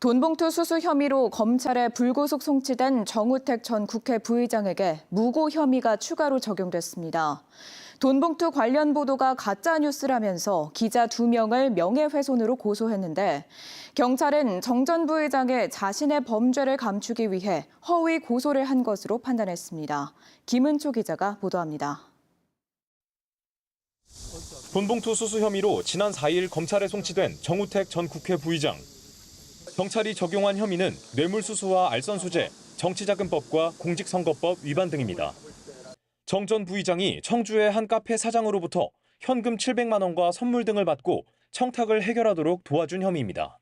돈봉투 수수 혐의로 검찰에 불구속 송치된 정우택 전 국회 부의장에게 무고 혐의가 추가로 적용됐습니다. 돈봉투 관련 보도가 가짜뉴스라면서 기자 2명을 명예훼손으로 고소했는데 경찰은 정 전 부의장의 자신의 범죄를 감추기 위해 허위 고소를 한 것으로 판단했습니다. 김은초 기자가 보도합니다. 돈봉투 수수 혐의로 지난 4일 검찰에 송치된 정우택 전 국회 부의장. 경찰이 적용한 혐의는 뇌물수수와 알선수재, 정치자금법과 공직선거법 위반 등입니다. 정 전 부의장이 청주의 한 카페 사장으로부터 현금 700만 원과 선물 등을 받고 청탁을 해결하도록 도와준 혐의입니다.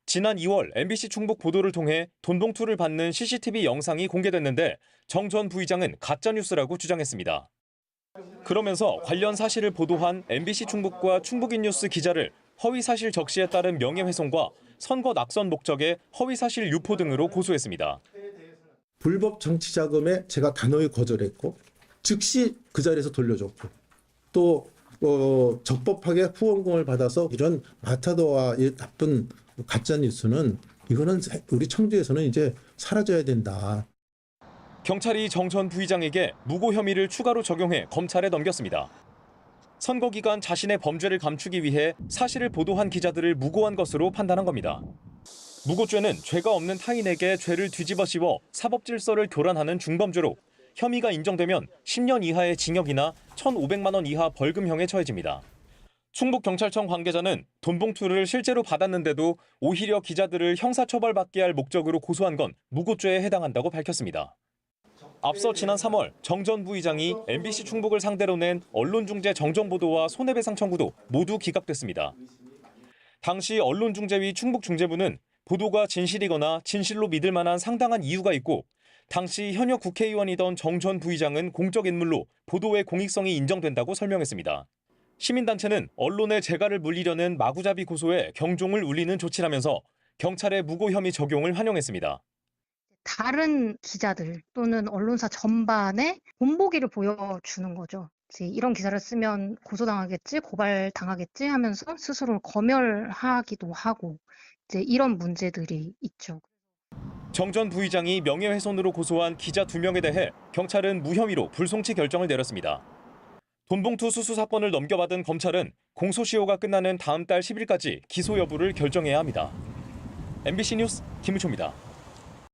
지난 2월 MBC 충북 보도를 통해 돈봉투를 받는 CCTV 영상이 공개됐는데 정 전 부의장은 가짜뉴스라고 주장했습니다. 그러면서 관련 사실을 보도한 MBC 충북과 충북인뉴스 기자를 허위사실 적시에 따른 명예훼손과 선거 낙선 목적의 허위사실 유포 등으로 고소했습니다. 불법 정치자금에 제가 단호히 거절했고 즉시 그 자리에서 돌려줬고 또 적법하게 후원금을 받아서 이런 마타도와 나쁜 가짜뉴스는 이거는 우리 청주에서는 이제 사라져야 된다. 경찰이 정 전 부의장에게 무고 혐의를 추가로 적용해 검찰에 넘겼습니다. 선거 기간 자신의 범죄를 감추기 위해 사실을 보도한 기자들을 무고한 것으로 판단한 겁니다. 무고죄는 죄가 없는 타인에게 죄를 뒤집어 씌워 사법질서를 교란하는 중범죄로 혐의가 인정되면 10년 이하의 징역이나 1,500만 원 이하 벌금형에 처해집니다. 충북경찰청 관계자는 돈봉투를 실제로 받았는데도 오히려 기자들을 형사처벌받게 할 목적으로 고소한 건 무고죄에 해당한다고 밝혔습니다. 앞서 지난 3월 정 전 부의장이 MBC 충북을 상대로 낸 언론중재 정정보도와 손해배상 청구도 모두 기각됐습니다. 당시 언론중재위 충북중재부는 보도가 진실이거나 진실로 믿을 만한 상당한 이유가 있고 당시 현역 국회의원이던 정 전 부의장은 공적 인물로 보도의 공익성이 인정된다고 설명했습니다. 시민단체는 언론의 재갈을 물리려는 마구잡이 고소에 경종을 울리는 조치라면서 경찰의 무고 혐의 적용을 환영했습니다. 다른 기자들 또는 언론사 전반에 본보기를 보여주는 거죠. 이제 이런 기사를 쓰면 고소당하겠지, 고발당하겠지 하면서 스스로를 검열하기도 하고 이제 이런 문제들이 있죠. 정 전 부의장이 명예훼손으로 고소한 기자 2명에 대해 경찰은 무혐의로 불송치 결정을 내렸습니다. 돈봉투 수수 사건을 넘겨받은 검찰은 공소시효가 끝나는 다음 달 10일까지 기소 여부를 결정해야 합니다. MBC 뉴스 김우초입니다.